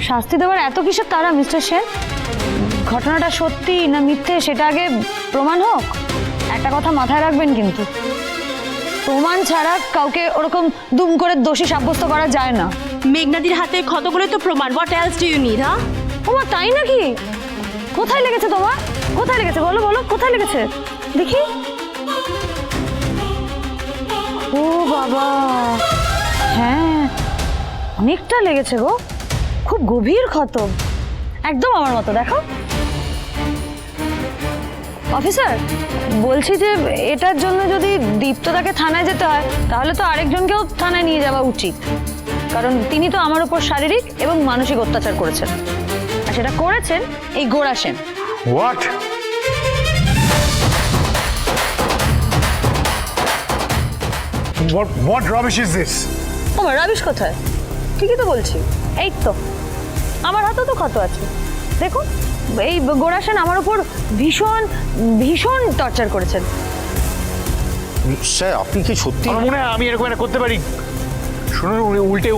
শাস্তি দেওয়ার এত কিসের তারা মিস্টার সেন? ঘটনাটা সত্যি না মিথ্যে সেটা আগে প্রমাণ হোক। একটা কথা মাথায় রাখবেন কিন্তু, প্রমাণ ছাড়া কাউকে ওরকম দুম করে দোষী সাব্যস্ত করা যায় না। মেঘনাদির হাতে ক্ষতগুলো তো প্রমাণ। What else do you need? হ্যাঁ, ওমা তাই নাকি? কোথায় লেগেছে তোমার? কোথায় লেগেছে বলো বলো, কোথায় লেগেছে দেখি। ও বাবা, হ্যাঁ অনেকটা লেগেছে গো, খুব গভীর ক্ষত, একদম আমার মতো। দেখো অফিসার, বলছি যে এটার জন্য যদি দীপ্তদাকে থানায় যেতে হয় তাহলে তো আরেকজনকেও থানায় নিয়ে যাওয়া উচিত, কারণ তিনি তো আমার উপর শারীরিক এবং মানসিক অত্যাচার করেছেন, আর সেটা করেছেন এই গোড়া Sen. What? What rubbish is this? আমার রাবিশ কোথায়? ঠিকই তো বলছি, এই তো আমার হাতেও তো ক্ষত আছে। দেখুন এই গোড়া সেন আমার উপর ভীষণ ভীষণ টর্চার করেছেন। স্যার আপনি কি সত্যি? আমার মনে হয় আমি এরকম একটা করতে পারি। শুনুন,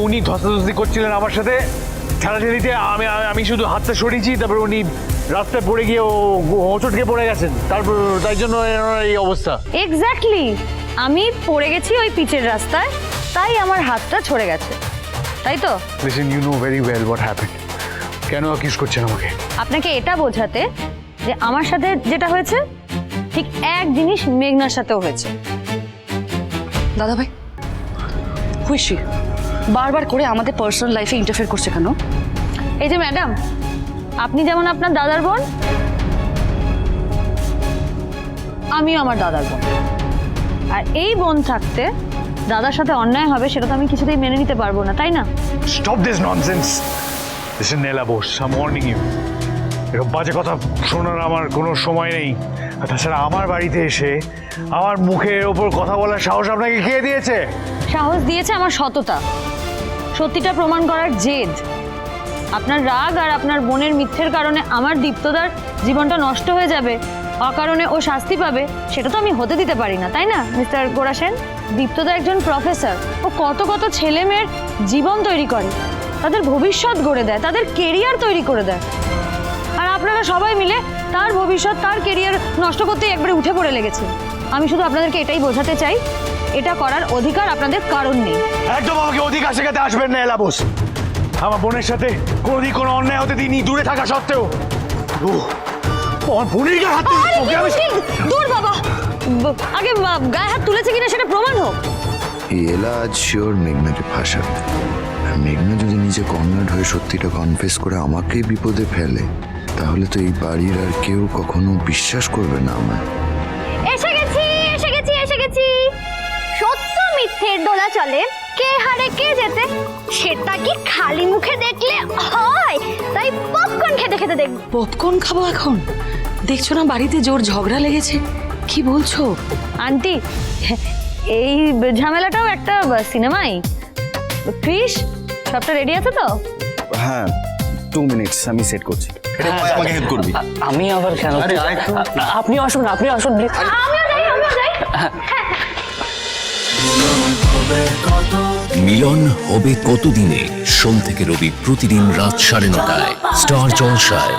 উনি ধস্তাধস্তি করছিলেন আমার সাথে, ঠেলাঠেলিতে আমি শুধু হাতটা সরিয়েছি, তারপর উনি রাস্তায় পড়ে গিয়ে হোঁচটকে পড়ে গেছেন, তারপর তাই জন্য এই অবস্থা। এক্স্যাক্টলি, আমি পড়ে গেছি ওই পিচের রাস্তায়, তাই আমার হাতটা ছড়ে গেছে, তাই তো? Listen, you know very well what happened. কেন অ্যাকিউজ করছেন আমাকে? আপনাকে এটা বোঝাতে যে আমার সাথে যেটা হয়েছে ঠিক এক জিনিস মেঘনার সাথেও হয়েছে। দাদা ভাই, খুশি বারবার করে আমাদের পার্সোনাল লাইফে ইন্টারফেয়ার করছে কেন? এই যে ম্যাডাম, আপনি যেমন আপনার দাদার বোন, আমিও আমার দাদার বোন, আর এই বোন থাকতে দাদার সাথে অন্যায় হবে সেটা তো আমি কিছুতেই মেনে নিতে পারবো না, তাই না? Stop this nonsense. Listen Nela Bose, I am warning you. এরকম বাজে কথা শোনার আমার কোনো সময় নেই। আর তাছাড়া আমার বাড়িতে এসে আমার মুখের ওপর কথা বলার সাহস আপনাকে কে দিয়েছে? সাহস দিয়েছে আমার সততা, সত্যিটা প্রমাণ করার জেদ। আপনার রাগ আর আপনার বোনের মিথ্যের কারণে আমার দীপ্তদার জীবনটা নষ্ট হয়ে যাবে, অকারণে ও শাস্তি পাবে, সেটা তো আমি হতে দিতে পারি না, তাই না মিস্টার গোড়া সেন? দীপ্তদা একজন প্রফেসর, ও কত কত ছেলে মেয়ের জীবন তৈরি করে, তাদের ভবিষ্যৎ গড়ে দেয়, তাদের কেরিয়ার তৈরি করে দেয়, আর আপনারা সবাই মিলে তার ভবিষ্যৎ তার কেরিয়ার নষ্ট করতেই একবারে উঠে পড়ে লেগেছে। আমি শুধু আপনাদেরকে এটাই বোঝাতে চাই, এটা করার অধিকার আপনাদের কারণ নেই। একদম আমাকে অধিকার শেখাতে আসবেন না এলা বোস। আমার বোনের সাথে কোনোদিন কোনো অন্যায় হতে দিইনি, দূরে থাকা সত্ত্বেও। আমার বোনের গায়ে হাত তুলছে, ওকে আমি দূর বাবা, আগে গায়ে হাত তুলেছে কিনা সেটা প্রমাণ হোক। এলা আজ শিওর মেঘনাকে ফাঁসাবে। আর মেঘনা যদি নিজে কর্নার হয়ে সত্যিটা কনফেস করে আমাকেই বিপদে ফেলে, তাহলে তো এই বাড়ির আর কেউ কখনো বিশ্বাস করবে না আমায়। এসে গেছি এসে গেছি এসে গেছি। সত্য মিথ্যের দোলা চলে, কে হারে কে জেতে সেটা কি খালি মুখে দেখলে হয়? তাই পপকর্ন খেতে খেতে দেখব। পপকর্ন খাবো এখন? দেখছো না বাড়িতে জোর ঝগড়া লেগেছে, কি বলছো? আন্টি, এই ঝামেলাটাও একটা সিনেমাই। ক্রিস, সবটা রেডি আছে তো? হ্যাঁ, 2 মিনিটস, আমি সেট করছি। এটা আমাকে হেল্প করবি? আমি আবার কেন? আপনি আসুন, আপনি আসুন প্লিজ। আমিও যাই আমিও যাই। মিলন হবে কতদিনে? সোম থেকে রবি প্রতিদিন রাত 9:30টায় স্টার জলসায়।